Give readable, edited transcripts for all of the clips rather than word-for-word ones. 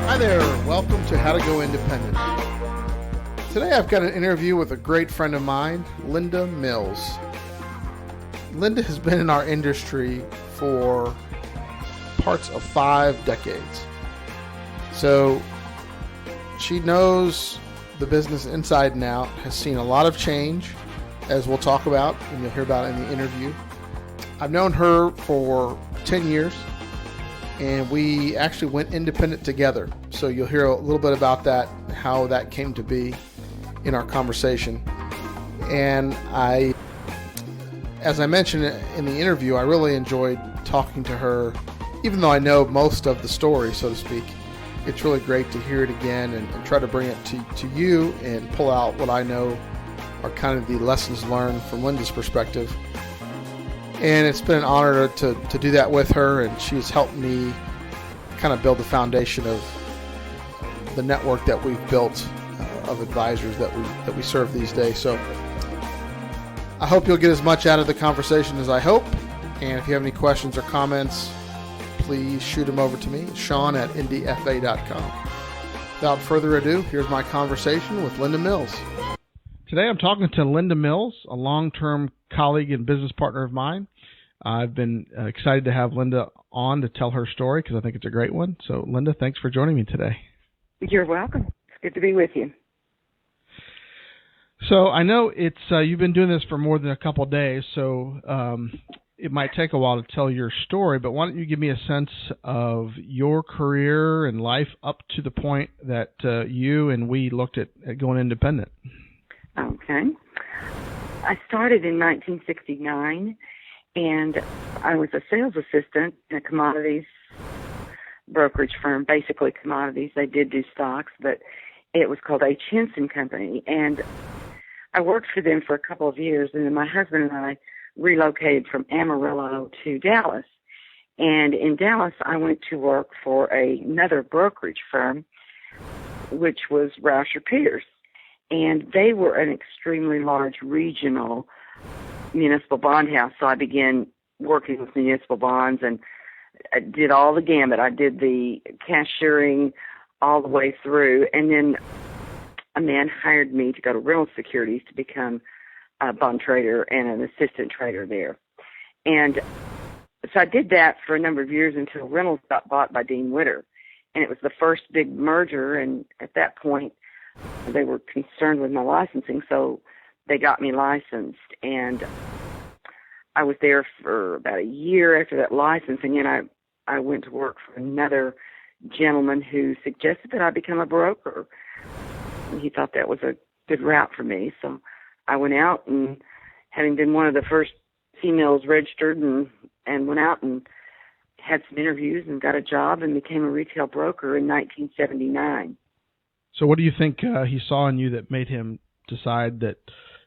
Hi there, welcome to How to Go Independent. Today I've got an interview with a great friend of mine, Linda Mills. Linda has been in our industry for parts of 5 decades. So she knows the business inside and out, has seen a lot of change, as we'll talk about and you'll hear about in the interview. I've known her for 10 years. And we actually went independent together. So you'll hear a little bit about that, how that came to be in our conversation. And as I mentioned in the interview, I really enjoyed talking to her, even though I know most of the story, so to speak. It's really great to hear it again and try to bring it to you and pull out what I know are kind of the lessons learned from Linda's perspective. And it's been an honor to do that with her, and she's helped me kind of build the foundation of the network that we've built of advisors that we serve these days. So I hope you'll get as much out of the conversation as I hope. And if you have any questions or comments, please shoot them over to me, Sean@indfa.com. Without further ado, here's my conversation with Linda Mills. Today I'm talking to Linda Mills, a long-term colleague and business partner of mine. I've been excited to have Linda on to tell her story because I think it's a great one. So, Linda, thanks for joining me today. You're welcome. It's good to be with you. So I know it's you've been doing this for more than a couple of days, so it might take a while to tell your story, but why don't you give me a sense of your career and life up to the point that you and we looked at going independent? Okay. I started in 1969, and I was a sales assistant in a commodities brokerage firm, basically commodities. They did do stocks, but it was called H. Henson Company, and I worked for them for a couple of years, and then my husband and I relocated from Amarillo to Dallas. And in Dallas, I went to work for another brokerage firm, which was Rauscher Peters. And they were an extremely large regional municipal bond house. So I began working with municipal bonds and I did all the gamut. I did the cashiering all the way through. And then a man hired me to go to Reynolds Securities to become a bond trader and an assistant trader there. And so I did that for a number of years until Reynolds got bought by Dean Witter. And it was the first big merger. And at that point, they were concerned with my licensing, so they got me licensed. And I was there for about a year after that licensing, and I went to work for another gentleman who suggested that I become a broker. And he thought that was a good route for me. So I went out, and having been one of the first females registered, and went out and had some interviews and got a job and became a retail broker in 1979. So what do you think he saw in you that made him decide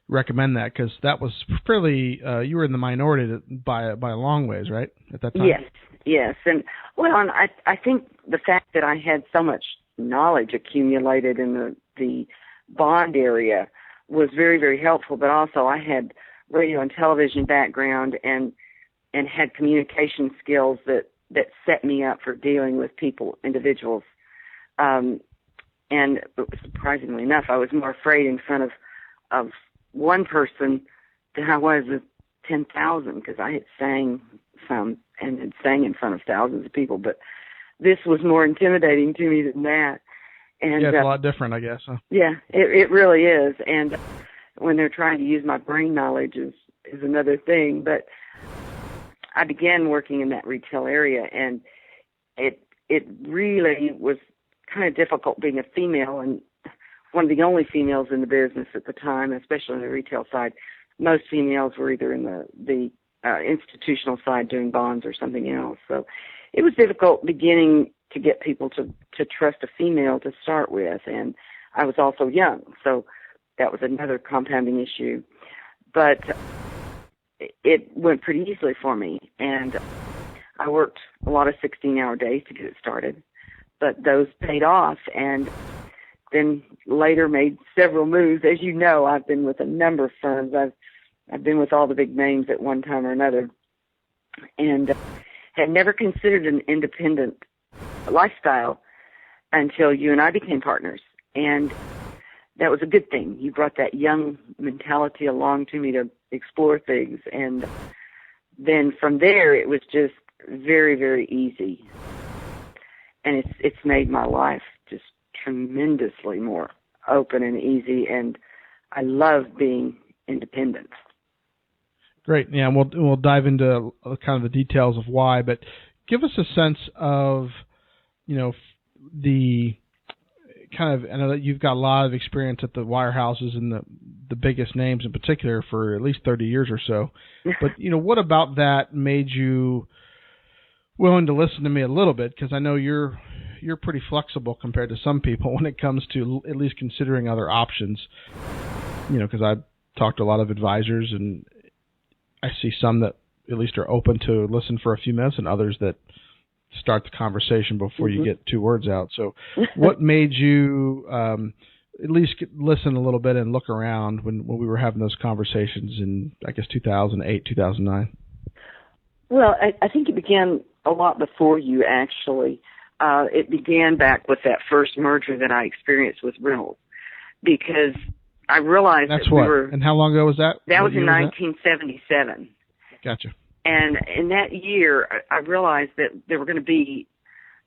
recommend that? Because that was fairly, you were in the minority by a long ways, right, at that time? Yes. And, well, I think the fact that I had so much knowledge accumulated in the bond area was very, very helpful, but also I had radio and television background and had communication skills that set me up for dealing with people, individuals. And surprisingly enough, I was more afraid in front of one person than I was of 10,000 because I had sang some and had sang in front of thousands of people. But this was more intimidating to me than that. And, yeah, it's a lot different, I guess. Huh? Yeah, it really is. And when they're trying to use my brain knowledge is another thing. But I began working in that retail area, and it really was kind of difficult being a female and one of the only females in the business at the time, especially on the retail side. Most females were either in the institutional side doing bonds or something else. So it was difficult beginning to get people to trust a female to start with. And I was also young, so that was another compounding issue. But it went pretty easily for me. And I worked a lot of 16-hour days to get it started. But those paid off, and then later made several moves. As you know, I've been with a number of firms. I've been with all the big names at one time or another, and had never considered an independent lifestyle until you and I became partners. And that was a good thing. You brought that young mentality along to me to explore things. And then from there, it was just very, very easy. And it's made my life just tremendously more open and easy. And I love being independent. Great. Yeah, we'll dive into kind of the details of why, but give us a sense of, the kind of, I know that you've got a lot of experience at the wirehouses and the biggest names in particular for at least 30 years or so. But, what about that made you willing to listen to me a little bit? Because I know you're pretty flexible compared to some people when it comes to at least considering other options. Because I've talked to a lot of advisors, and I see some that at least are open to listen for a few minutes, and others that start the conversation before you get two words out. So what made you at least listen a little bit and look around when we were having those conversations in, I guess, 2008, 2009? Well, I think it began a lot before you, actually. It began back with that first merger that I experienced with Reynolds, because I realized that's that what. we were... And how long ago was that? That was in 1977. Gotcha. And in that year, I realized that there were going to be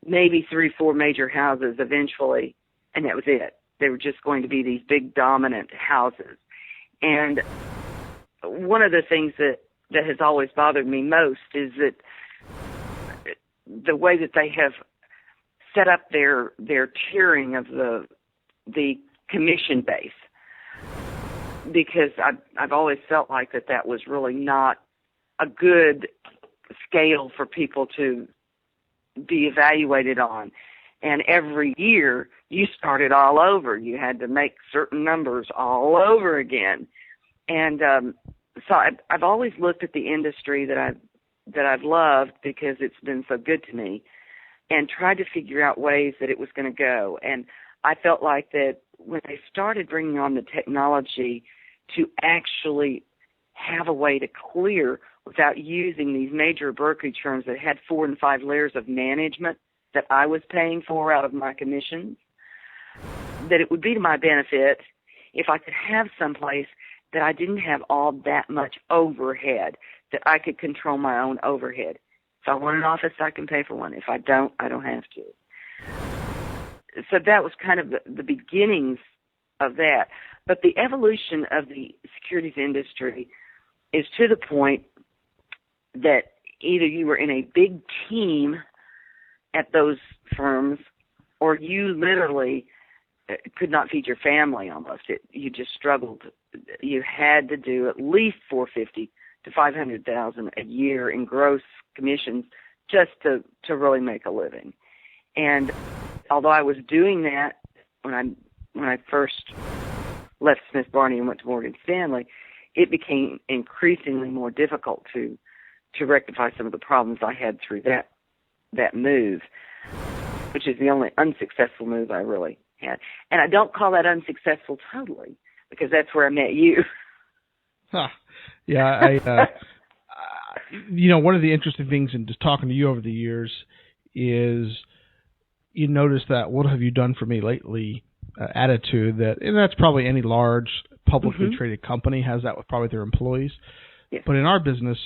maybe 3-4 major houses eventually, and that was it. They were just going to be these big dominant houses. And one of the things that has always bothered me most is that the way that they have set up their tiering of the commission base, because I've always felt like that was really not a good scale for people to be evaluated on. And every year you started all over. You had to make certain numbers all over again. And so I've always looked at the industry that I've loved, because it's been so good to me, and tried to figure out ways that it was going to go. And I felt like that when they started bringing on the technology to actually have a way to clear without using these major brokerage firms that had 4 and 5 layers of management that I was paying for out of my commissions, that it would be to my benefit if I could have someplace that I didn't have all that much overhead, that I could control my own overhead. If I want an office, I can pay for one. If I don't have to. So that was kind of the beginnings of that. But the evolution of the securities industry is to the point that either you were in a big team at those firms, or you literally could not feed your family almost. You just struggled. You had to do at least $450,000 to $500,000 a year in gross commissions just to really make a living. And although I was doing that when I first left Smith Barney and went to Morgan Stanley, it became increasingly more difficult to rectify some of the problems I had through that move, which is the only unsuccessful move I really had. And I don't call that unsuccessful totally, because that's where I met you. Huh. Yeah, one of the interesting things in just talking to you over the years is you notice that "what have you done for me lately" attitude, and that's probably any large publicly traded company has that with probably their employees. Yes. But in our business,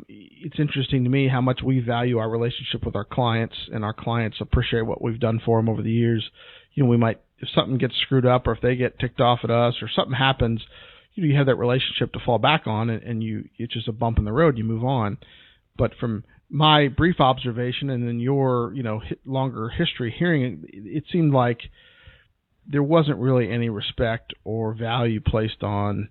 it's interesting to me how much we value our relationship with our clients, and our clients appreciate what we've done for them over the years. We might, if something gets screwed up, or if they get ticked off at us, or something happens, you have that relationship to fall back on, and it's just a bump in the road. You move on. But from my brief observation, and then your longer history hearing it seemed like there wasn't really any respect or value placed on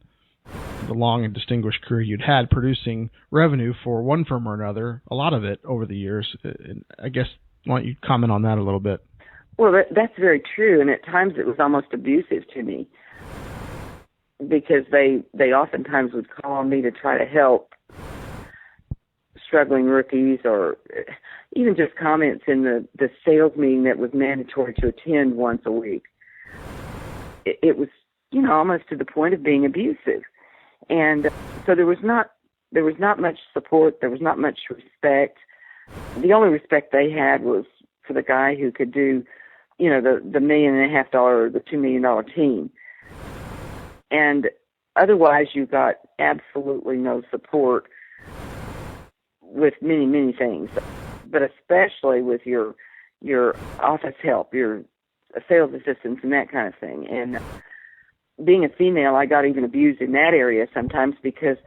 the long and distinguished career you'd had producing revenue for one firm or another, a lot of it over the years. And I guess, why don't you comment on that a little bit? Well, that's very true, and at times it was almost abusive to me, because they oftentimes would call on me to try to help struggling rookies, or even just comments in the sales meeting that was mandatory to attend once a week. It was, almost to the point of being abusive. And so there was not much support. There was not much respect. The only respect they had was for the guy who could do the $1.5 million or the $2 million team. And otherwise, you've got absolutely no support with many, many things, but especially with your office help, your sales assistants and that kind of thing. And being a female, I got even abused in that area sometimes because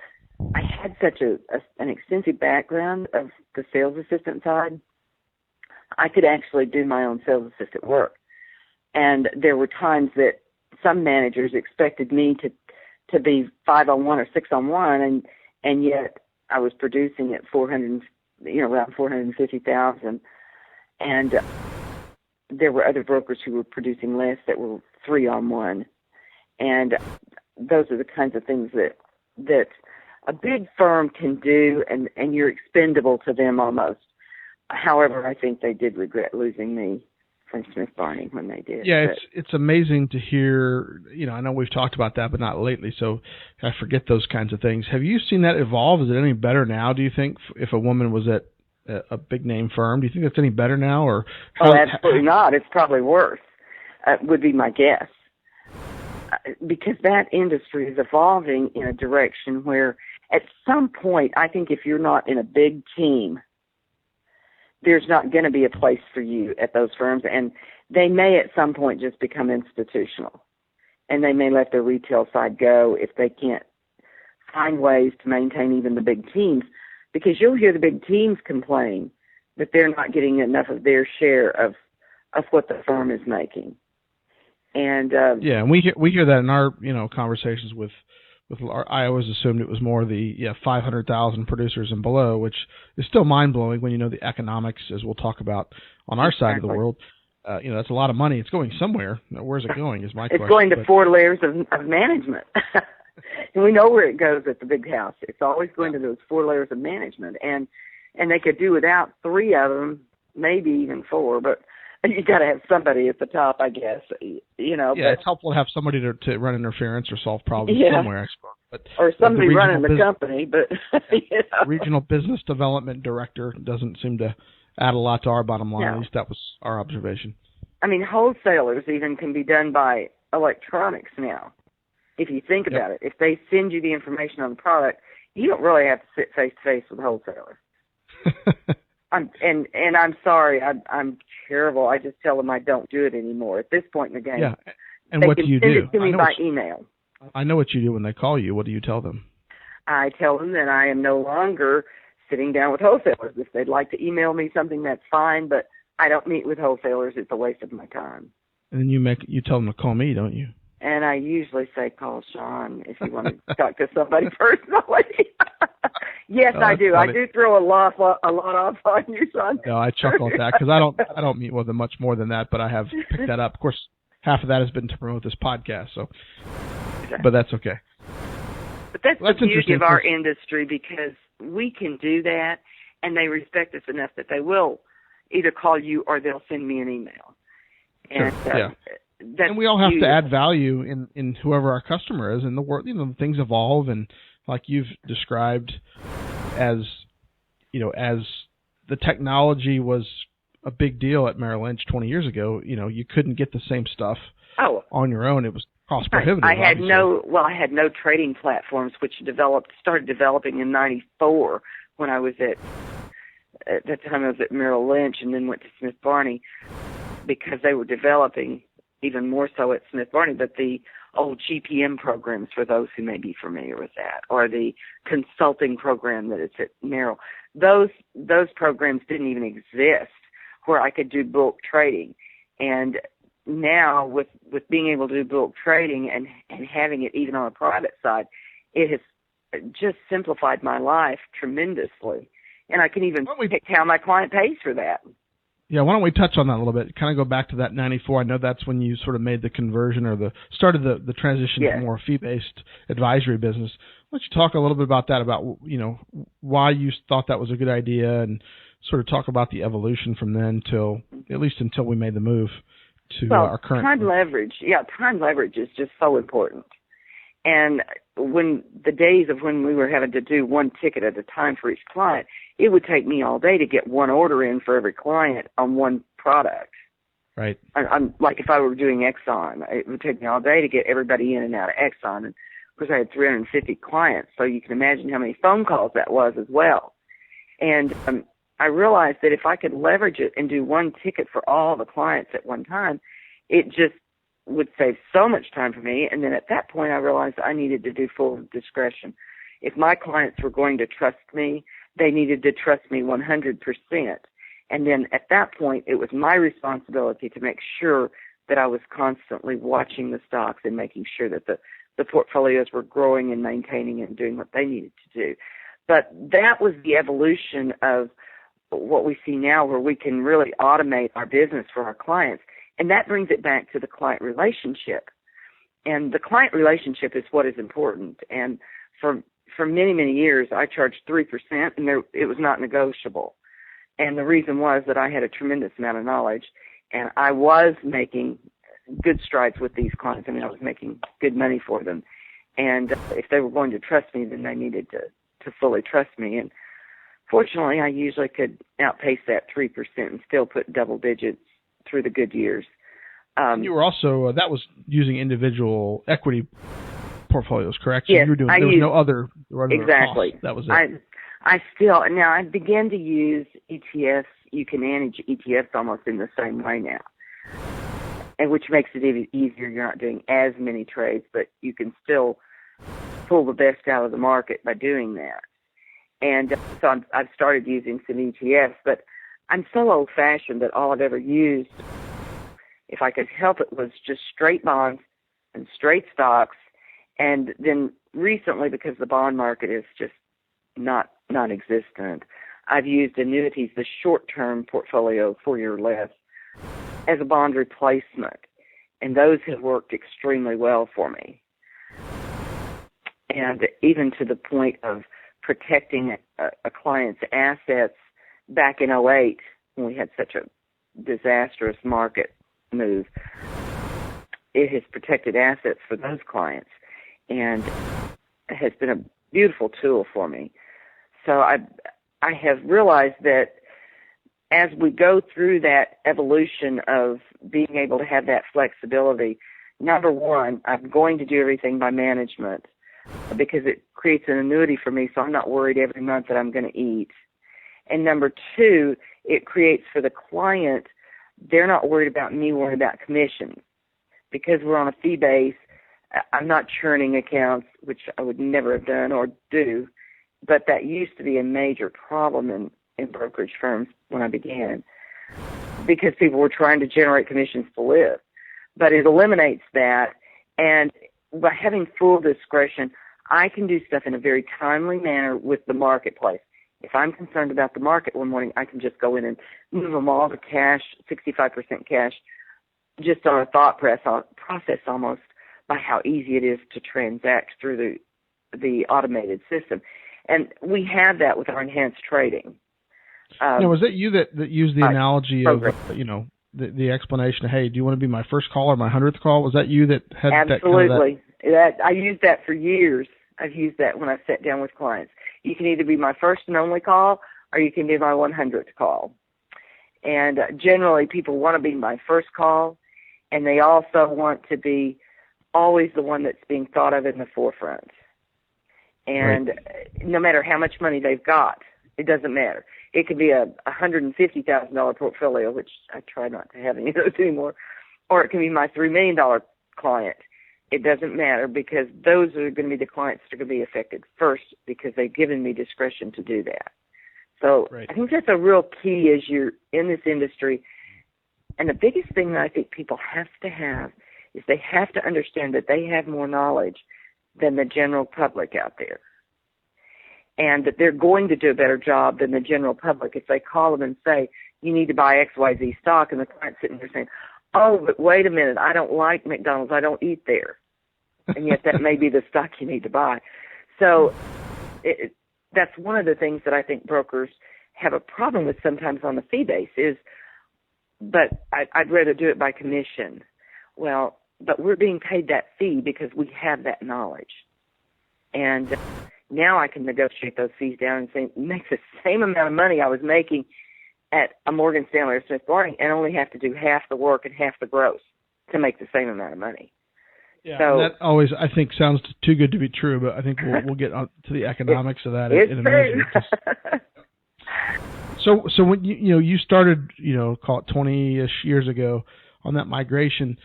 I had such an extensive background of the sales assistant side. I could actually do my own sales assistant work. And there were times that some managers expected me to be 5-on-1 or 6-on-1, and yet I was producing at around 450,000. And there were other brokers who were producing less that were 3-on-1. And those are the kinds of things that a big firm can do, and you're expendable to them almost. However, I think they did regret losing me from Smith Barney when they did. Yeah, it's amazing to hear. I know we've talked about that, but not lately, so I forget those kinds of things. Have you seen that evolve? Is it any better now, do you think, if a woman was at a big-name firm? Do you think that's any better now? Or absolutely not. It's probably worse, would be my guess. Because that industry is evolving in a direction where at some point, I think if you're not in a big team, there's not going to be a place for you at those firms, and they may at some point just become institutional, and they may let their retail side go if they can't find ways to maintain even the big teams, because you'll hear the big teams complain that they're not getting enough of their share of what the firm is making. And and we hear that in our conversations with I always assumed it was more the 500,000 producers and below, which is still mind blowing when you know the economics, as we'll talk about on our side of the world. That's a lot of money. It's going somewhere. Where's it going? Is my question. It's going to 4 layers of management, and we know where it goes at the big house. It's always going to those 4 layers of management, and they could do without 3 of them, maybe even 4, but. You got to have somebody at the top, I guess. Yeah, it's helpful to have somebody to run interference or solve problems somewhere, I suppose. But or somebody running the company, but regional business development director doesn't seem to add a lot to our bottom line. At least that was our observation. I mean, wholesalers even can be done by electronics now. If you think about it, if they send you the information on the product, you don't really have to sit face to face with a wholesaler. I'm sorry, I'm terrible. I just tell them I don't do it anymore at this point in the game. Yeah, and what do you do? They can send it to me by email. I know what you do when they call you. What do you tell them? I tell them that I am no longer sitting down with wholesalers. If they'd like to email me something, that's fine, but I don't meet with wholesalers. It's a waste of my time. And then you tell them to call me, don't you? And I usually say, call Sean if you want to talk to somebody personally. Yes, I do. Funny. I do throw a lot off on you, Sean. No, I chuckle at that because I don't meet with them much more than that, but I have picked that up. Of course, half of that has been to promote this podcast, so but that's okay. But that's the beauty of our industry, because we can do that, and they respect us enough that they will either call you or they'll send me an email. And, sure. And we all have to add value in whoever our customer is, and the world. Things evolve, and like you've described, as the technology was a big deal at Merrill Lynch 20 years ago. You couldn't get the same stuff on your own. It was cost prohibitive. I had no trading platforms, which started developing in '94 when I was at that time I was at Merrill Lynch, and then went to Smith Barney, because they were developing even more so at Smith Barney, but the old GPM programs, for those who may be familiar with that, or the consulting program that is at Merrill, those programs didn't even exist where I could do bulk trading. And now with being able to do bulk trading and having it even on a private side, it has just simplified my life tremendously. And I can even pick how my client pays for that. Yeah, why don't we touch on that a little bit? Kind of go back to that '94. I know that's when you sort of made the conversion or started the transition to more fee-based advisory business. Why don't you talk a little bit about that, about why you thought that was a good idea, and sort of talk about the evolution from then until we made the move to our current time leverage. Yeah, time leverage is just so important. And when the days of when we were having to do one ticket at a time for each client, it would take me all day to get one order in for every client on one product. Right. I'm like, if I were doing Exxon, it would take me all day to get everybody in and out of Exxon. And of course, I had 350 clients, so you can imagine how many phone calls that was as well. And I realized that if I could leverage it and do one ticket for all the clients at one time, it just would save so much time for me. And then at that point, I realized I needed to do full discretion. If my clients were going to trust me, they needed to trust me 100%. And then at that point, it was my responsibility to make sure that I was constantly watching the stocks and making sure that the portfolios were growing and maintaining and doing what they needed to do. But that was the evolution of what we see now, where we can really automate our business for our clients. And that brings it back to the client relationship. And the client relationship is what is important. And for many, many years, I charged 3%, and it was not negotiable. And the reason was that I had a tremendous amount of knowledge, and I was making good strides with these clients. I mean, I was making good money for them. And if they were going to trust me, then they needed to fully trust me. And fortunately, I usually could outpace that 3% and still put double digits through the good years. And you were also, that was using individual equity portfolios, correct? So yes, you were doing, there was no other exactly. Costs. That was it. I began to use ETFs. You can manage ETFs almost in the same way now, and which makes it even easier. You're not doing as many trades, but you can still pull the best out of the market by doing that. And so I've started using some ETFs, but I'm so old-fashioned that all I've ever used, if I could help it, was just straight bonds and straight stocks. And then recently, because the bond market is just non-existent, I've used annuities, the short-term portfolio, 4 year or less, as a bond replacement. And those have worked extremely well for me. And even to the point of protecting a client's assets back in '08, when we had such a disastrous market move, it has protected assets for those clients, and it has been a beautiful tool for me. So I have realized that as we go through that evolution of being able to have that flexibility, number one, I'm going to do everything by management because it creates an annuity for me, so I'm not worried every month that I'm going to eat. And number two, it creates for the client, they're not worried about me worrying about commissions. Because we're on a fee base, I'm not churning accounts, which I would never have done or do, but that used to be a major problem in brokerage firms when I began, because people were trying to generate commissions to live. But it eliminates that, and by having full discretion, I can do stuff in a very timely manner with the marketplace. If I'm concerned about the market one morning, I can just go in and move them all to cash, 65% cash, just on a thought process almost, by how easy it is to transact through the automated system. And we have that with our enhanced trading. Now, was that you that used the analogy of, the explanation of, hey, do you want to be my first call or my 100th call? Was that you that had Absolutely. that? I used that for years. I've used that when I sat down with clients. You can either be my first and only call, or you can be my 100th call. And generally, people want to be my first call, and they also want to be always the one that's being thought of in the forefront. And right. No matter how much money they've got, it doesn't matter. It could be a $150,000 portfolio, which I try not to have any of those anymore, or it can be my $3 million client. It doesn't matter, because those are going to be the clients that are going to be affected first, because they've given me discretion to do that. So right. I think that's a real key as you're in this industry. And the biggest thing that I think people have to have is they have to understand that they have more knowledge than the general public out there. And that they're going to do a better job than the general public if they call them and say, you need to buy XYZ stock, and the client's sitting there saying, oh, but wait a minute, I don't like McDonald's, I don't eat there. And yet that may be the stock you need to buy. So that's one of the things that I think brokers have a problem with sometimes on the fee base is, but I'd rather do it by commission. Well, but we're being paid that fee because we have that knowledge. And now I can negotiate those fees down and say, make the same amount of money I was making at a Morgan Stanley or Smith Barney and only have to do half the work and half the gross to make the same amount of money. Yeah, so, that always, I think, sounds too good to be true, but I think we'll get on to the economics of that in a minute. So when you started, call it 20-ish years ago on that migration,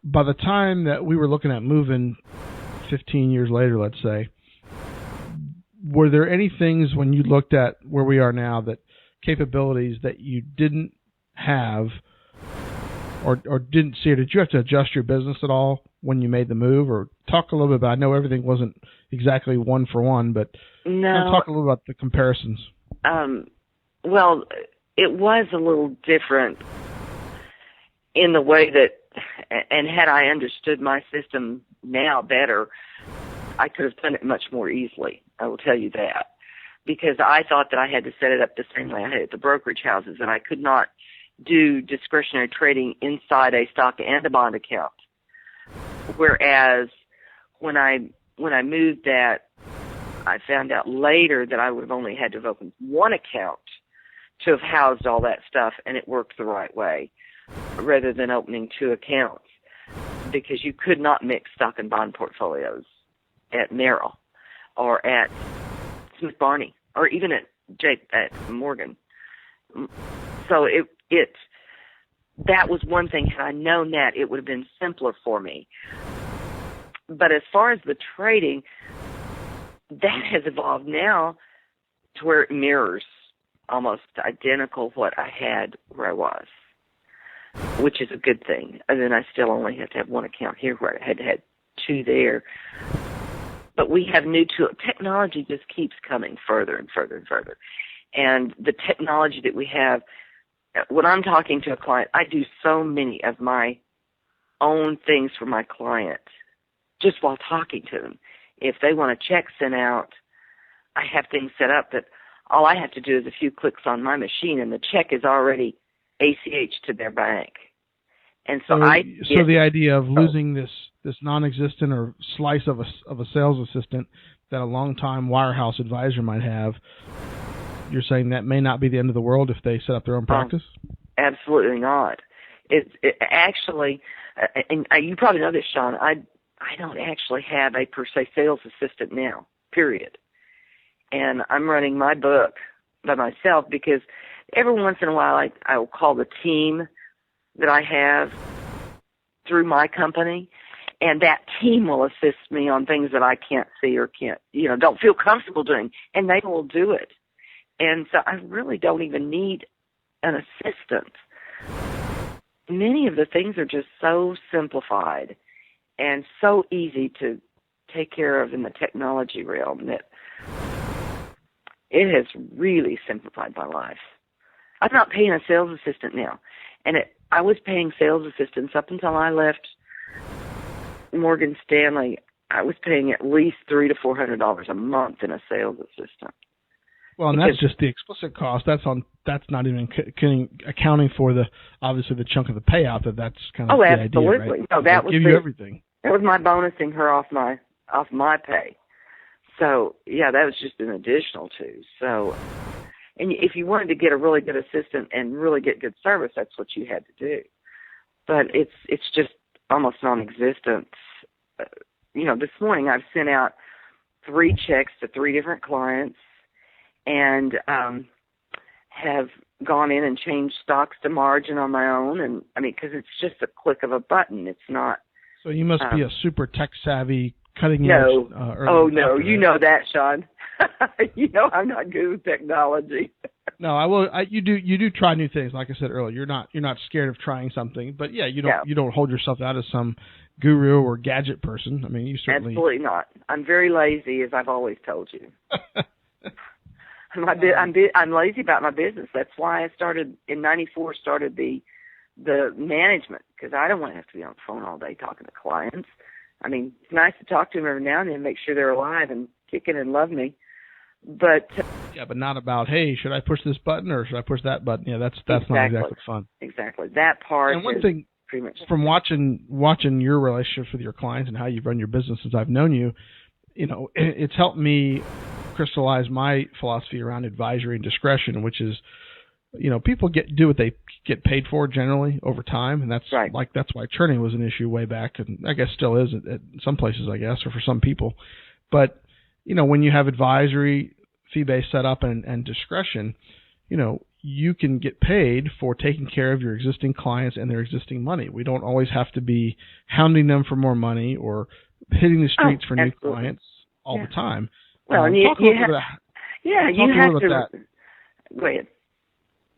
by the time that we were looking at moving 15 years later, let's say, were there any things when you looked at where we are now, that capabilities that you didn't have or didn't see, or did you have to adjust your business at all when you made the move? Or talk a little bit about, I know everything wasn't exactly one for one, but talk a little about the comparisons. Well, it was a little different in the way that, and had I understood my system now better, I could have done it much more easily. I will tell you that. Because I thought that I had to set it up the same way I had at the brokerage houses, and I could not do discretionary trading inside a stock and a bond account. Whereas when I moved that, I found out later that I would have only had to have opened one account to have housed all that stuff, and it worked the right way, rather than opening two accounts, because you could not mix stock and bond portfolios at Merrill or at Smith Barney or even at Morgan. So that was one thing. Had I known that, it would have been simpler for me. But as far as the trading, that has evolved now to where it mirrors almost identical what I had where I was, which is a good thing. And then I still only have to have one account here where I had to have two there. But we have new tools. Technology just keeps coming further and further and further. And the technology that we have, when I'm talking to a client, I do so many of my own things for my client just while talking to them. If they want a check sent out, I have things set up that all I have to do is a few clicks on my machine, and the check is already ACH to their bank. And so the idea of losing this non-existent or slice of a sales assistant that a long-time wirehouse advisor might have, you're saying that may not be the end of the world if they set up their own practice? Absolutely not. It actually, and you probably know this, Sean, I don't actually have a per se sales assistant now, period. And I'm running my book by myself because every once in a while I will call the team that I have through my company, and that team will assist me on things that I can't see or don't feel comfortable doing, and they will do it. And so I really don't even need an assistant. Many of the things are just so simplified and so easy to take care of in the technology realm that it has really simplified my life. I'm not paying a sales assistant now. And I was paying sales assistants up until I left Morgan Stanley. I was paying at least $300 to $400 a month in a sales assistant. Well, and that's just the explicit cost. That's not even accounting for obviously the chunk of the payout. That's kind of the absolutely. idea, right? No, that was give you everything. That was my bonusing her off my pay. So yeah, that was just an additional too. So, and if you wanted to get a really good assistant and really get good service, that's what you had to do. But it's just almost non-existent. This morning I've sent out 3 checks to 3 different clients, and have gone in and changed stocks to margin on my own. And because it's just a click of a button. It's not. So you must be a super tech savvy, cutting edge. No. No, you know that, Sean. I'm not good with technology. No, I will. You do try new things. Like I said earlier, you're not scared of trying something. But yeah, you don't hold yourself out as some guru or gadget person. You certainly. Absolutely not. I'm very lazy, as I've always told you. I'm lazy about my business. That's why I started in '94. Started the management, because I don't want to have to be on the phone all day talking to clients. It's nice to talk to them every now and then, make sure they're alive and kicking and love me. But but not about, hey, should I push this button or should I push that button? Yeah, that's exactly. Not exactly fun. Exactly, that part. And one thing, pretty much from watching your relationships with your clients and how you've run your business since I've known you, it's helped me crystallize my philosophy around advisory and discretion, which is people do what they get paid for generally over time, and that's right. that's why churning was an issue way back, and I guess still is at some places, I guess, or for some people. But when you have advisory, fee-based setup, and discretion, you can get paid for taking care of your existing clients and their existing money. We don't always have to be hounding them for more money or hitting the streets for new clients all the time. Well, and you have to. Go ahead.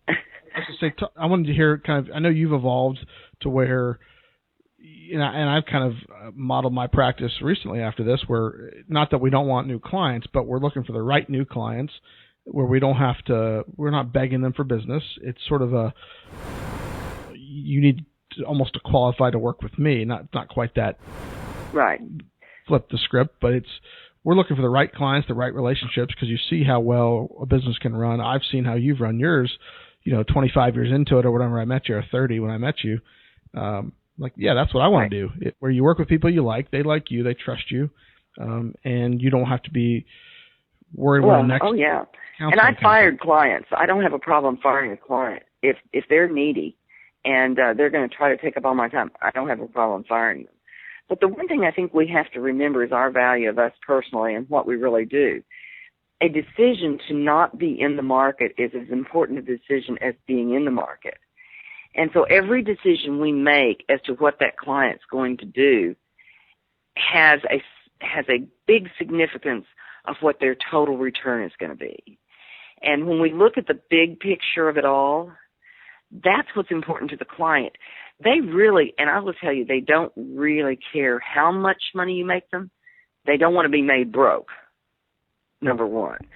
I was going to say, I wanted to hear I know you've evolved to where, and I've kind of modeled my practice recently after this, where not that we don't want new clients, but we're looking for the right new clients where we're not begging them for business. It's sort of you need almost to qualify to work with me, not quite that. Right. Flip the script, but we're looking for the right clients, the right relationships, because you see how well a business can run. I've seen how you've run yours, 25 years into it or whatever I met you, or 30 when I met you. That's what I want to do. Where you work with people you like, they like you, they trust you, and you don't have to be worried about the next. Oh yeah. And I fired clients. I don't have a problem firing a client if they're needy and they're going to try to take up all my time. I don't have a problem firing them. But the one thing I think we have to remember is our value of us personally and what we really do. A decision to not be in the market is as important a decision as being in the market. And so every decision we make as to what that client's going to do has a big significance of what their total return is going to be. And when we look at the big picture of it all, that's what's important to the client. They really, and I will tell you, they don't really care how much money you make them. They don't want to be made broke, number one.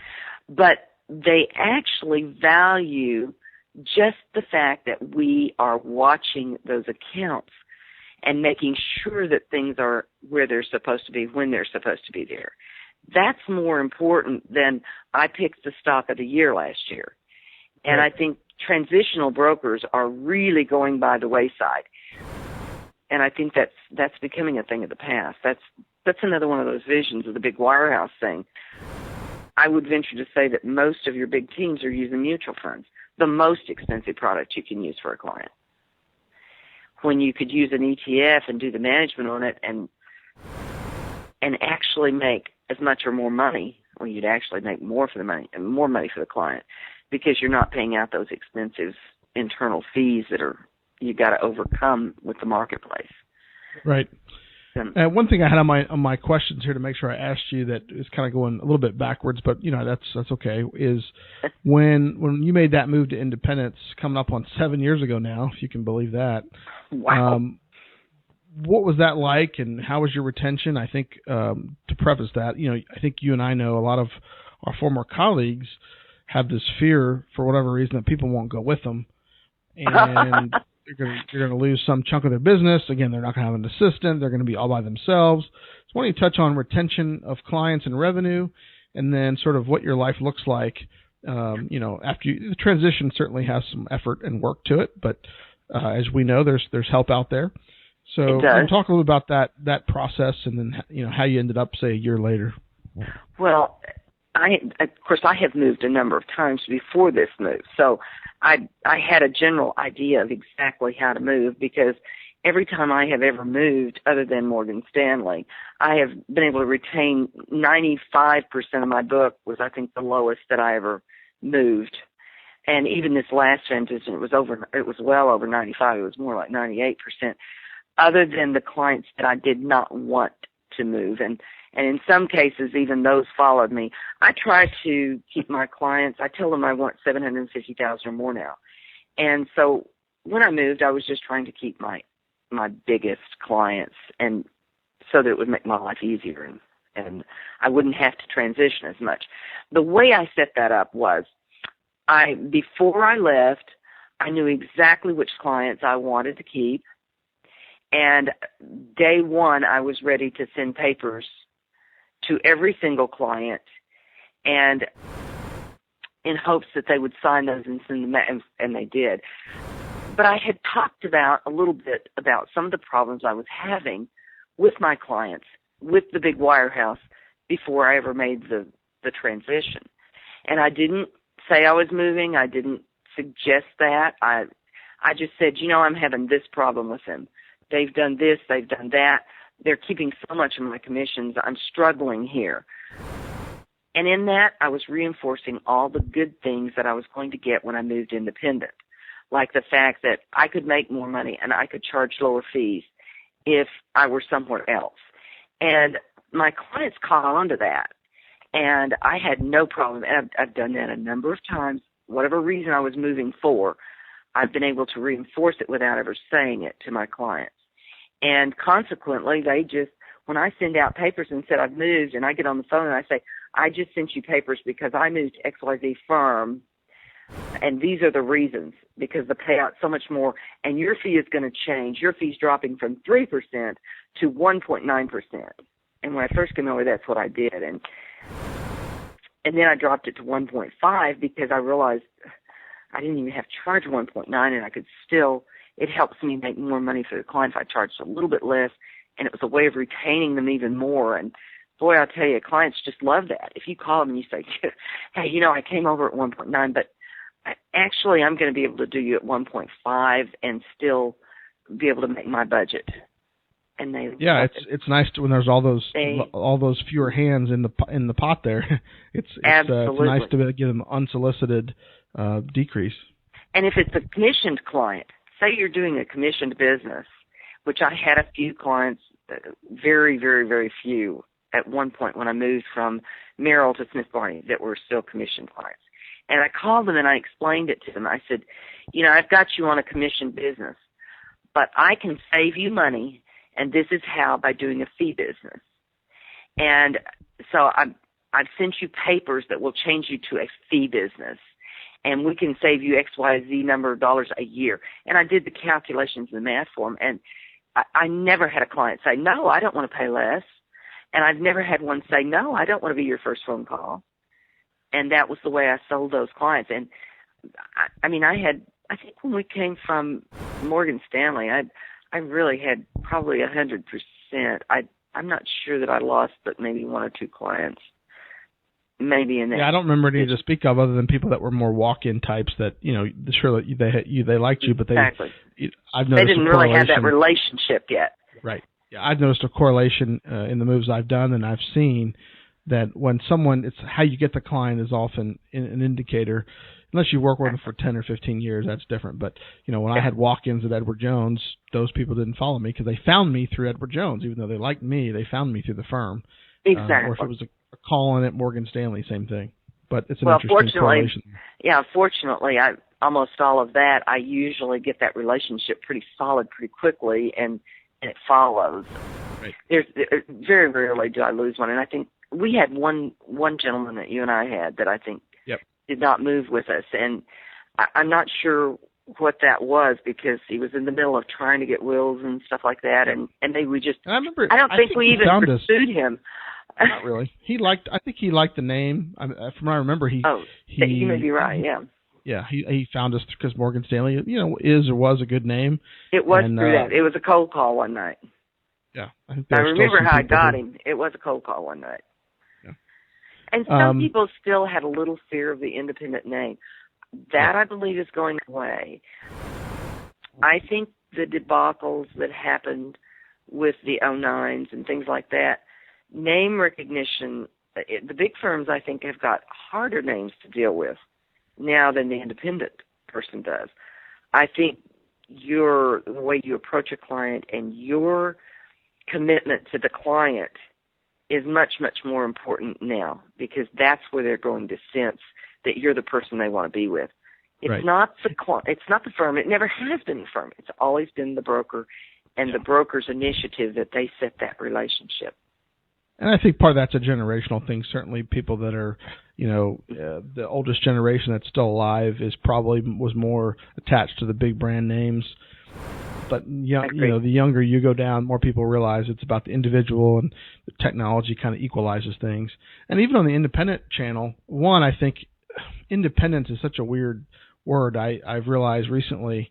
But they actually value just the fact that we are watching those accounts and making sure that things are where they're supposed to be, when they're supposed to be there. That's more important than I picked the stock of the year last year. And I think transitional brokers are really going by the wayside. And I think that's becoming a thing of the past. That's another one of those visions of the big wirehouse thing. I would venture to say that most of your big teams are using mutual funds, the most expensive product you can use for a client. When you could use an ETF and do the management on it and actually make as much or more money, or you'd actually make more for the money and more money for the client, because you're not paying out those expensive internal fees that you got to overcome with the marketplace. Right. One thing I had on my questions here to make sure I asked you that is kind of going a little bit backwards, but that's okay. Is when you made that move to independence, coming up on 7 years ago now, if you can believe that. Wow. What was that like, and how was your retention? I think to preface that, I think you and I know a lot of our former colleagues have this fear for whatever reason that people won't go with them, and you're going to lose some chunk of their business. Again, they're not going to have an assistant. They're going to be all by themselves. So why don't you touch on retention of clients and revenue, and then sort of what your life looks like, after the transition certainly has some effort and work to it, but as we know, there's help out there. So talk a little about that process, and then how you ended up, say, a year later. Well, I have moved a number of times before this move, so I had a general idea of exactly how to move, because every time I have ever moved, other than Morgan Stanley, I have been able to retain 95% of my book. Was, I think, the lowest that I ever moved. And even this last transition, it was well over 95. It was more like 98%. Other than the clients that I did not want to move, and in some cases, even those followed me. I try to keep my clients. I tell them I want $750,000 or more now, and so when I moved, I was just trying to keep my biggest clients, and so that it would make my life easier, and I wouldn't have to transition as much. The way I set that up was, before I left, I knew exactly which clients I wanted to keep. And day one, I was ready to send papers to every single client, and in hopes that they would sign those and send them, and they did. But I had talked a little bit about some of the problems I was having with my clients, with the big wirehouse, before I ever made the transition. And I didn't say I was moving. I didn't suggest that. I just said, I'm having this problem with them. They've done this, they've done that. They're keeping so much of my commissions. I'm struggling here. And in that, I was reinforcing all the good things that I was going to get when I moved independent, like the fact that I could make more money and I could charge lower fees if I were somewhere else. And my clients caught on to that, and I had no problem. And I've done that a number of times. Whatever reason I was moving for, I've been able to reinforce it without ever saying it to my clients. And consequently, they just, when I send out papers and said I've moved, and I get on the phone and I say, I just sent you papers because I moved to XYZ firm, and these are the reasons, because the payout's so much more, and your fee is going to change. Your fee's dropping from 3% to 1.9%. And when I first came over, that's what I did. And then I dropped it to 1.5 because I realized I didn't even have to charge 1.9, and I could still, it helps me make more money for the client if I charged a little bit less, and it was a way of retaining them even more. And boy, I'll tell you, clients just love that. If you call them and you say, hey, I came over at 1.9, but actually I'm going to be able to do you at 1.5 and still be able to make my budget. And they it's nice when there's all those fewer hands in the pot there. It's nice to be able to give them unsolicited decrease. And if it's a commissioned client, say you're doing a commissioned business, which I had a few clients, very, very, very few at one point when I moved from Merrill to Smith Barney that were still commissioned clients. And I called them and I explained it to them. I said, I've got you on a commissioned business, but I can save you money, and this is how, by doing a fee business. And so I've sent you papers that will change you to a fee business, and we can save you XYZ number of dollars a year. And I did the calculations and the math for them, and I never had a client say, no, I don't want to pay less. And I've never had one say, no, I don't want to be your first phone call. And that was the way I sold those clients. And I think when we came from Morgan Stanley, I really had probably 100%. I'm not sure that I lost, but maybe one or two clients. Maybe in that. Yeah, I don't remember any to speak of other than people that were more walk-in types that, sure they liked you, but exactly. I've noticed they didn't really have that relationship yet. Right. Yeah, I've noticed a correlation in the moves I've done, and I've seen that when it's how you get the client is often an indicator. Unless you work with them for 10 or 15 years, that's different. But, when I had walk-ins at Edward Jones, those people didn't follow me because they found me through Edward Jones. Even though they liked me, they found me through the firm. Exactly. Or if it was a call in at Morgan Stanley, same thing. But it's an interesting correlation. Yeah, fortunately, almost all of that, I usually get that relationship pretty solid pretty quickly, and it follows. Right. There's very rarely do I lose one. And I think we had one gentleman that you and I had that I think did not move with us, and I'm not sure what that was because he was in the middle of trying to get wills and stuff like that, and we just. I remember. I don't think we even pursued him. Not really. I think he liked the name. From what I remember, he may be right. Yeah. Yeah, he found us because Morgan Stanley, is or was a good name. It was through that. It was a cold call one night. Yeah, I remember how I got him. It was a cold call one night. And some people still had a little fear of the independent name. That, I believe, is going away. I think the debacles that happened with the 09s and things like that, name recognition, the big firms, I think, have got harder names to deal with now than the independent person does. I think the way you approach a client and your commitment to the client is much, much more important now because that's where they're going to sense that you're the person they want to be with. It's not the firm. It never has been the firm. It's always been the broker and the broker's initiative that they set that relationship. And I think part of that's a generational thing. Certainly people that are, the oldest generation that's still alive was more attached to the big brand names. But the younger you go down, more people realize it's about the individual, and the technology kind of equalizes things. And even on the independent channel, I think independence is such a weird word. I've realized recently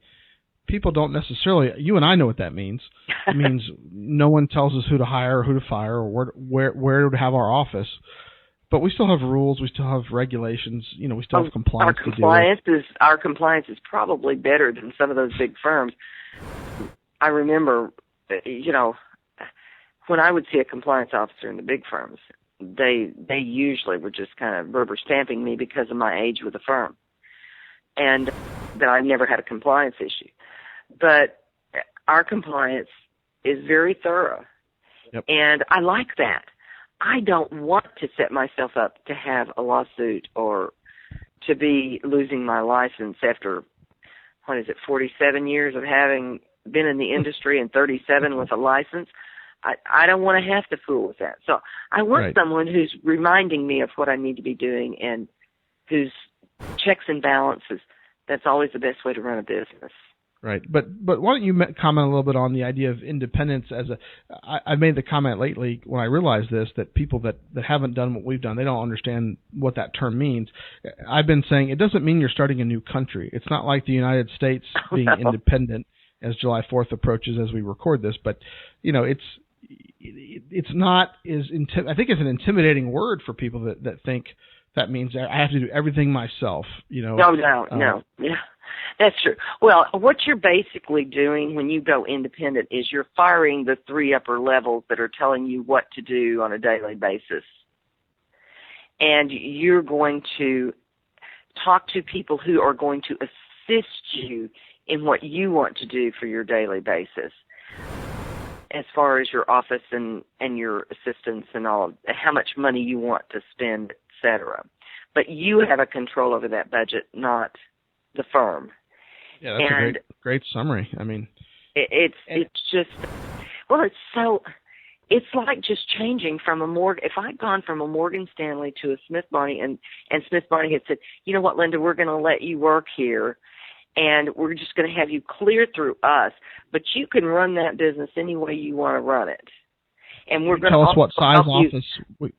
people don't necessarily. You and I know what that means. It means no one tells us who to hire or who to fire or where to have our office. But we still have rules. We still have regulations. You know, we still have compliance to do. Our compliance is probably better than some of those big firms. I remember, you know, when I would see a compliance officer in the big firms, they usually were just kind of rubber stamping me because of my age with the firm, and that I never had a compliance issue. But our compliance is very thorough, yep. And I like that. I don't want to set myself up to have a lawsuit or to be losing my license after, 47 years of having been in the industry and 37 with a license. I don't want to have to fool with that. So I want someone who's reminding me of what I need to be doing and whose checks and balances. That's always the best way to run a business. Right, but why don't you comment a little bit on the idea of independence I've made the comment lately when I realized this, that people that haven't done what we've done, they don't understand what that term means. I've been saying it doesn't mean you're starting a new country. It's not like the United States being independent as July 4th approaches as we record this, but you know, it's not as I think it's an intimidating word for people that think that means I have to do everything myself, you know. No. Yeah. That's true. Well, what you're basically doing when you go independent is you're firing the 3 upper levels that are telling you what to do on a daily basis. And you're going to talk to people who are going to assist you in what you want to do for your daily basis, as far as your office and your assistants and all, how much money you want to spend, etc. But you have a control over that budget, not the firm. Yeah, that's a great summary. I mean, it's like just changing from if I'd gone from a Morgan Stanley to a Smith Barney and Smith Barney had said, you know what, Linda, we're going to let you work here and we're just going to have you clear through us, but you can run that business any way you want to run it. And we're going to tell us what size office.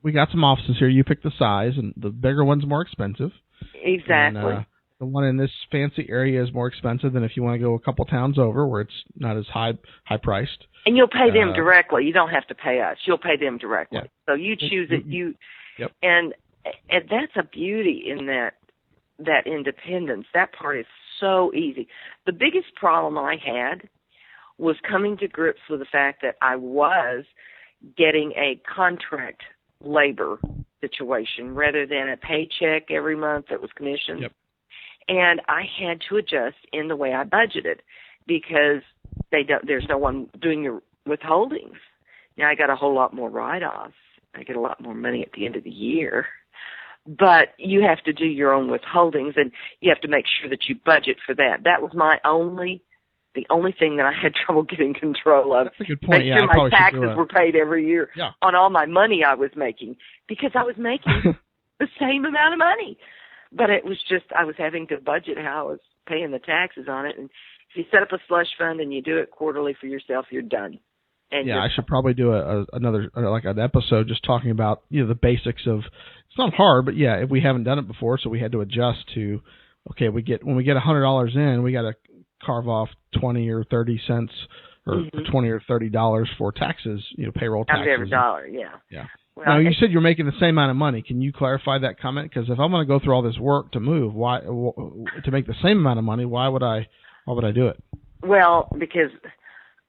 We got some offices here. You pick the size, and the bigger one's more expensive. Exactly. And, the one in this fancy area is more expensive than if you want to go a couple towns over where it's not as high priced. And you'll pay them directly. You don't have to pay us. You'll pay them directly. Yeah. So you choose it. Yep. And that's a beauty in that independence. That part is so easy. The biggest problem I had was coming to grips with the fact that I was getting a contract labor situation rather than a paycheck every month that was commission. Yep. And I had to adjust in the way I budgeted because there's no one doing your withholdings. Now I got a whole lot more write-offs. I get a lot more money at the end of the year. But you have to do your own withholdings, and you have to make sure that you budget for that. That was the only thing that I had trouble getting control of. That's a good point. Make sure my taxes were paid every year on all my money I was making, because I was making the same amount of money. But it was just, I was having to budget how I was paying the taxes on it. And if you set up a slush fund and you do it quarterly for yourself, you're done. And I should probably do another like an episode just talking about, you know, the basics of. It's not hard, but if we haven't done it before, so we had to adjust to. Okay, when we get $100 in, we got to carve off 20 or 30 cents or $20 or $30 for taxes, you know, payroll taxes. Out of every dollar, yeah. Well, now, you said you're making the same amount of money. Can you clarify that comment? Because if I'm going to go through all this work to move, to make the same amount of money, why would I do it? Well, because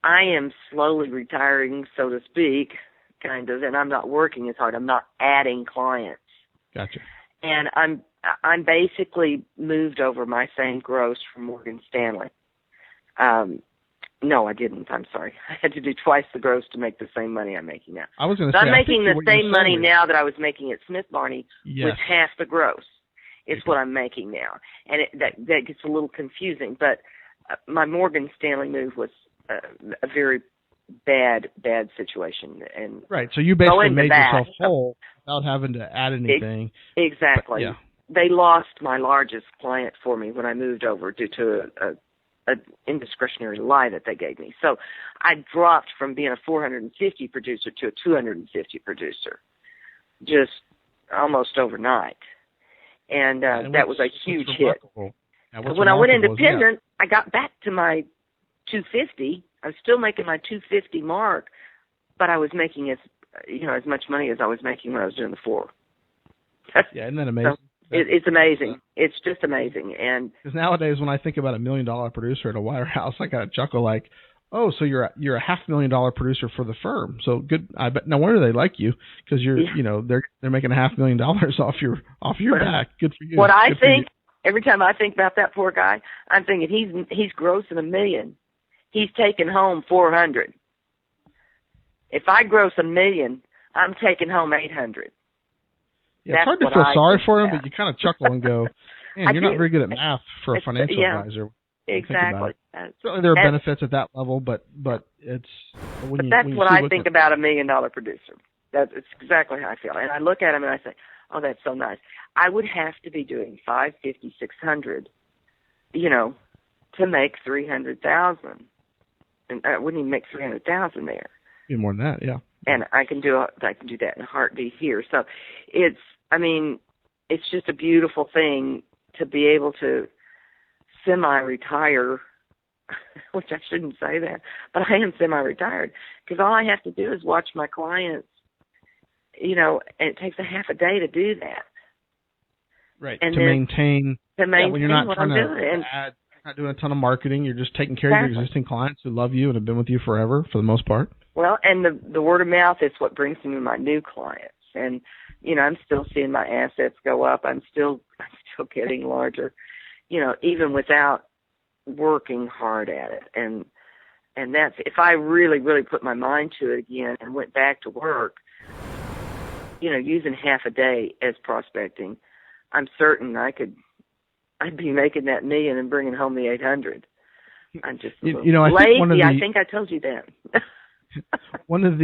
I am slowly retiring, so to speak, kind of, and I'm not working as hard. I'm not adding clients. Gotcha. And I'm basically moved over my same gross from Morgan Stanley. No, I didn't. I'm sorry. I had to do twice the gross to make the same money I'm making now. I was going to say, I'm making the same money now that I was making at Smith Barney with half the gross. Is what I'm making now, and that gets a little confusing. But my Morgan Stanley move was a very bad situation, and right. So you basically made yourself whole without having to add anything. Exactly. But, they lost my largest client for me when I moved over due to an indiscretionary lie that they gave me. So I dropped from being a 450 producer to a 250 producer, just almost overnight. And that was a huge hit. When I went independent, I got back to my 250. I was still making my 250 mark, but I was making as much money as I was making when I was doing the 4. Yeah, isn't that amazing? So it's amazing. It's just amazing. And because nowadays, when I think about $1 million producer at a wirehouse, I kind of chuckle like, "Oh, so you're a $500,000 producer for the firm? So good. I bet no wonder they like you because you're they're making $500,000 off your back. Good for you." What I think every time I think about that poor guy, I'm thinking he's grossing $1 million. He's taking home 400. If I gross $1 million, I'm taking home 800. Yeah, it's hard to feel sorry for him, but you kind of chuckle and go, "Man, you're not very good at math for a financial advisor." Exactly. Certainly, there are benefits at that level, but it's when that's what I think about $1 million producer. That's exactly how I feel, and I look at him and I say, "Oh, that's so nice." I would have to be doing 550, 600, to make 300,000, and I wouldn't even make 300,000 there. Be more than that, yeah. And I can do that in a heartbeat here. So it's just a beautiful thing to be able to semi-retire, which I shouldn't say that, but I am semi-retired because all I have to do is watch my clients, and it takes a half a day to do that. Right. And to maintain when you're not what trying I'm to doing. add, not doing a ton of marketing, you're just taking care of your existing clients who love you and have been with you forever for the most part. Well, and the word of mouth is what brings me my new clients. And, I'm still seeing my assets go up. I'm still getting larger, even without working hard at it. And that's, if I really, really put my mind to it again and went back to work, using half a day as prospecting, I'm certain I'd be making that $1 million and bringing home the 800. I'm just lazy. I think I told you that. One of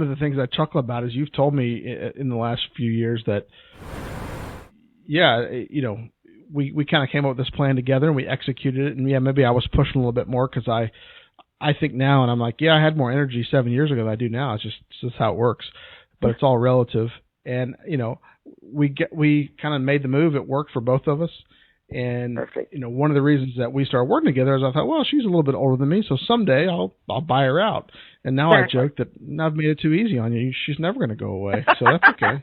the things I chuckle about is you've told me in the last few years that, we kind of came up with this plan together and we executed it. And maybe I was pushing a little bit more because I think now, and I'm like, I had more energy 7 years ago than I do now. It's just how it works, but it's all relative. And, we kind of made the move. It worked for both of us. And, perfect. One of the reasons that we started working together is I thought, well, she's a little bit older than me, so someday I'll buy her out. And now I joke that I've made it too easy on you. She's never going to go away, so that's okay.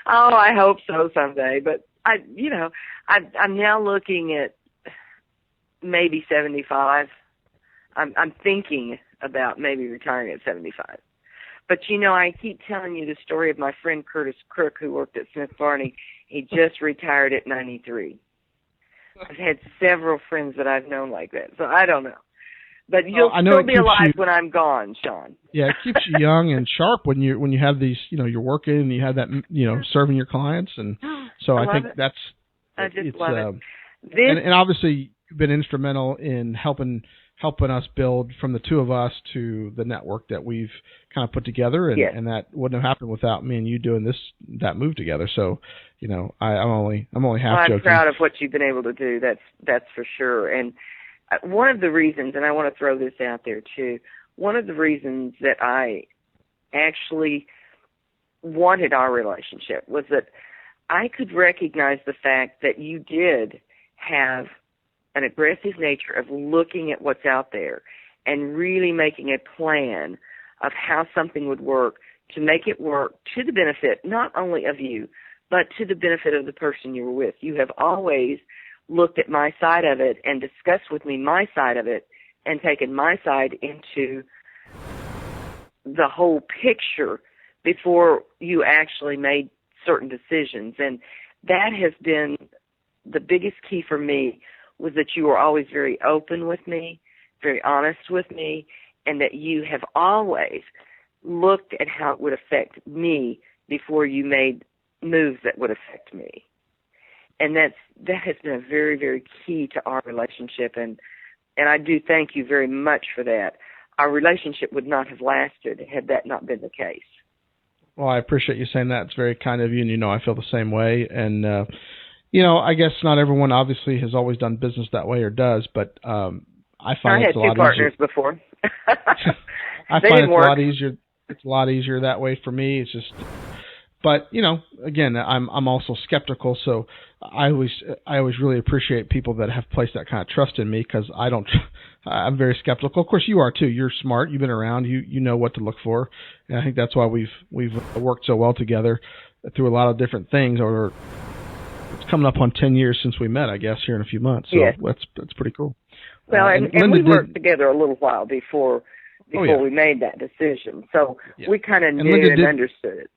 Oh, I hope so someday. But I'm now looking at maybe 75. I'm thinking about maybe retiring at 75. But I keep telling you the story of my friend Curtis Crook, who worked at Smith Barney. He just retired at 93. I've had several friends that I've known like that, so I don't know. But you'll still be alive when I'm gone, Sean. Yeah, it keeps you young and sharp when you have these, you're working and you have that, serving your clients, and so I think that's. I just love it. And obviously you've been instrumental in helping us build from the two of us to the network that we've kind of put together, and that wouldn't have happened without me and you doing that move together. So, I'm only half joking. I'm proud of what you've been able to do. That's for sure. And one of the reasons, and I want to throw this out there too, one of the reasons that I actually wanted our relationship was that I could recognize the fact that you did have an aggressive nature of looking at what's out there and really making a plan of how something would work to make it work to the benefit not only of you, but to the benefit of the person you were with. You have always looked at my side of it and discussed with me my side of it and taken my side into the whole picture before you actually made certain decisions. And that has been the biggest key for me, was that you were always very open with me, very honest with me, and that you have always looked at how it would affect me before you made moves that would affect me. And that has been a very, very key to our relationship, and I do thank you very much for that. Our relationship would not have lasted had that not been the case. Well, I appreciate you saying that. It's very kind of you, and I feel the same way. And I guess not everyone obviously has always done business that way or does, but I find it's a lot easier. I had two partners before. I find it's a lot easier. It's a lot easier that way for me. It's just, but again, I'm also skeptical, so I always really appreciate people that have placed that kind of trust in me, because I'm very skeptical. Of course, you are too. You're smart. You've been around. You know what to look for, and I think that's why we've worked so well together. through a lot of different things. Or it's coming up on 10 years since we met, I guess, here in a few months. So yes. that's pretty cool. Well, and we worked together a little while before we made that decision. So we kind of knew and understood it.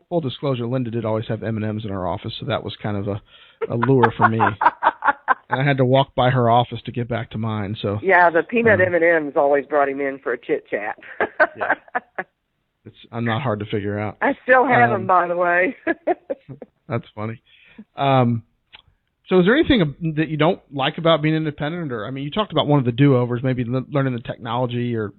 Full disclosure, Linda did always have M&Ms in her office, so that was kind of a lure for me. And I had to walk by her office to get back to mine. So yeah, the peanut M&Ms always brought him in for a chit chat. Yeah. I'm not hard to figure out. I still have them, by the way. That's funny. So is there anything that you don't like about being independent? Or, I mean, you talked about one of the do-overs, maybe learning the technology, or,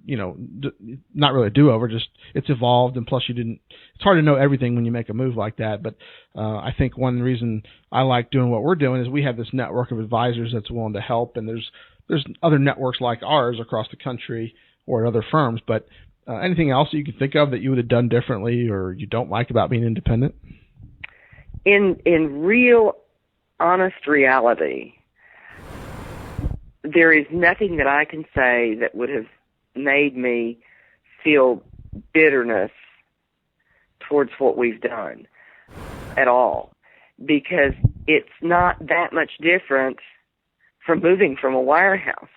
not really a do-over, just it's evolved, and plus it's hard to know everything when you make a move like that. But I think one reason I like doing what we're doing is we have this network of advisors that's willing to help, and there's other networks like ours across the country or at other firms. But anything else that you can think of that you would have done differently or you don't like about being independent? In real honest reality, there is nothing that I can say that would have made me feel bitterness towards what we've done at all, because it's not that much different from moving from a wirehouse.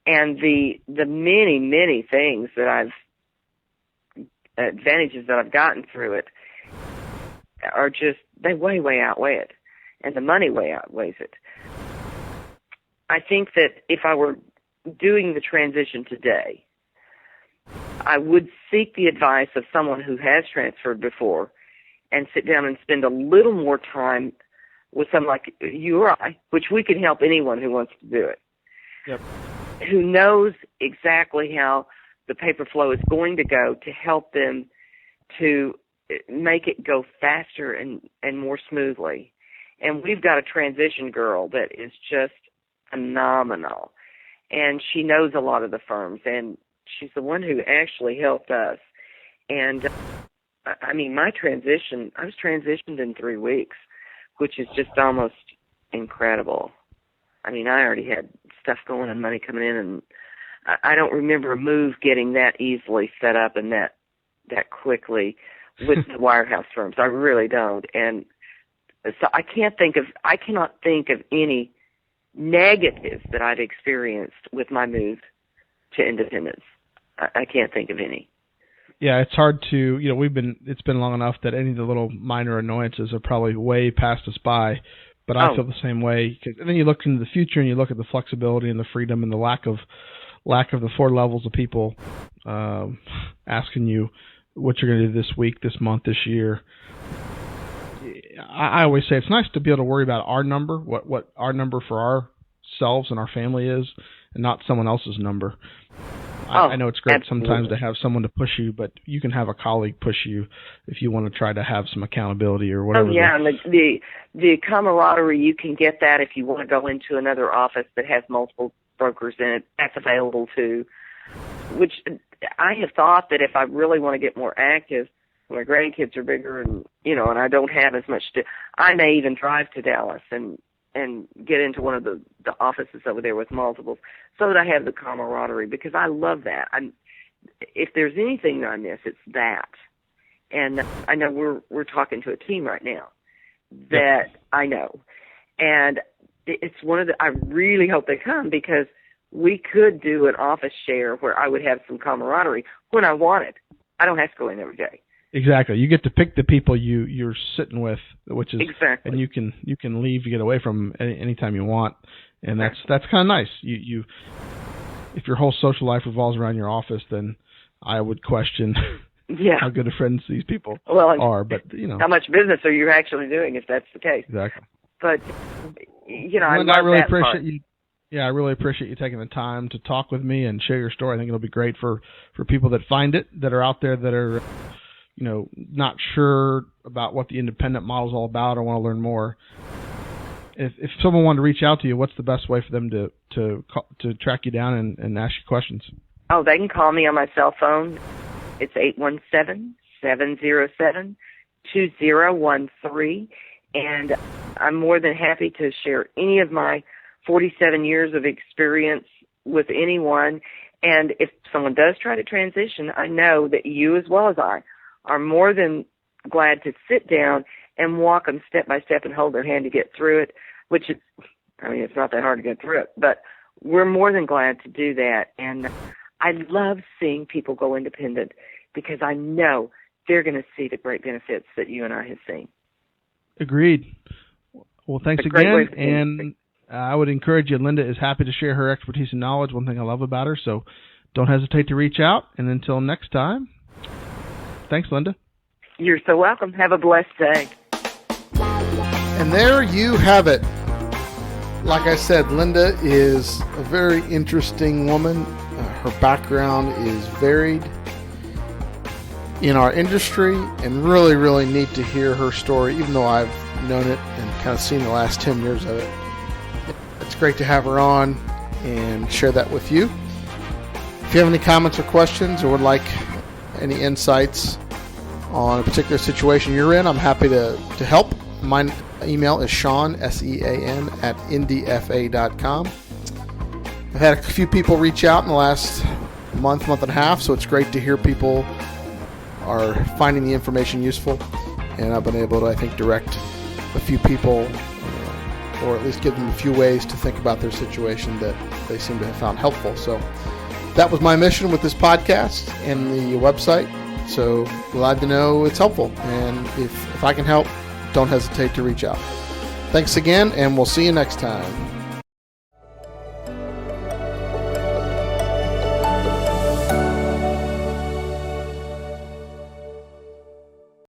And the many, many things that advantages that I've gotten through it are just, they way outweigh it. And the money way outweighs it. I think that if I were doing the transition today, I would seek the advice of someone who has transferred before and sit down and spend a little more time with someone like you or I, which we can help anyone who wants to do it, yep, who knows exactly how the paper flow is going to go to help them to make it go faster and more smoothly. And we've got a transition girl that is just phenomenal. And she knows a lot of the firms, and she's the one who actually helped us. And, I mean, I was transitioned in 3 weeks, which is just almost incredible. I mean, I already had stuff going and money coming in, and I don't remember a move getting that easily set up and that quickly with the wirehouse firms. I really don't. And so I cannot think of any negatives that I've experienced with my move to independence. I can't think of any. Yeah, it's hard to, it's been long enough that any of the little minor annoyances are probably way past us by, but I feel the same way. And then you look into the future and you look at the flexibility and the freedom and the lack of the 4 levels of people asking you what you're going to do this week, this month, this year. I always say it's nice to be able to worry about our number, what our number for ourselves and our family is, and not someone else's number. I know it's great sometimes to have someone to push you, but you can have a colleague push you if you want to try to have some accountability or whatever. Oh, yeah, and the camaraderie, you can get that if you want to go into another office that has multiple brokers in it. That's available too, which I have thought that if I really want to get more active, my grandkids are bigger and I don't have as much to, I may even drive to Dallas and get into one of the offices over there with multiples so that I have the camaraderie, because I love that. If there's anything that I miss, it's that. And I know we're talking to a team right now that I know. And it's I really hope they come, because we could do an office share where I would have some camaraderie when I want it. I don't have to go in every day. Exactly. You get to pick the people you're sitting with, which is exactly. And you can leave, you get away from anytime you want, and that's kind of nice. You if your whole social life revolves around your office, then I would question how good of friends these people are. But how much business are you actually doing if that's the case? Exactly. But I love really that appreciate part. you. Yeah, I really appreciate you taking the time to talk with me and share your story. I think it'll be great for people that find it, that are out there, that are not sure about what the independent model is all about or want to learn more. If someone wanted to reach out to you, what's the best way for them to track you down and ask you questions? Oh, they can call me on my cell phone. It's 817-707-2013, and I'm more than happy to share any of my 47 years of experience with anyone. And if someone does try to transition, I know that you, as well as I, are more than glad to sit down and walk them step by step and hold their hand to get through it, which is, it's not that hard to get through it, but we're more than glad to do that. And I love seeing people go independent because I know they're going to see the great benefits that you and I have seen. Agreed. Well, thanks again. And I would encourage you, Linda is happy to share her expertise and knowledge, one thing I love about her. So don't hesitate to reach out. And until next time, thanks, Linda. You're so welcome. Have a blessed day. And there you have it. Like I said, Linda is a very interesting woman. Her background is varied in our industry, and really, really neat to hear her story, even though I've known it and kind of seen the last 10 years of it. It's great to have her on and share that with you. If you have any comments or questions or would like any insights on a particular situation you're in, I'm happy to help. My email is Sean, SEAN, @ndfa.com. I've had a few people reach out in the last month and a half, so it's great to hear people are finding the information useful, and I've been able to, I think, direct a few people or at least give them a few ways to think about their situation that they seem to have found helpful. So that was my mission with this podcast and the website. So glad to know it's helpful. And if I can help, don't hesitate to reach out. Thanks again, and we'll see you next time.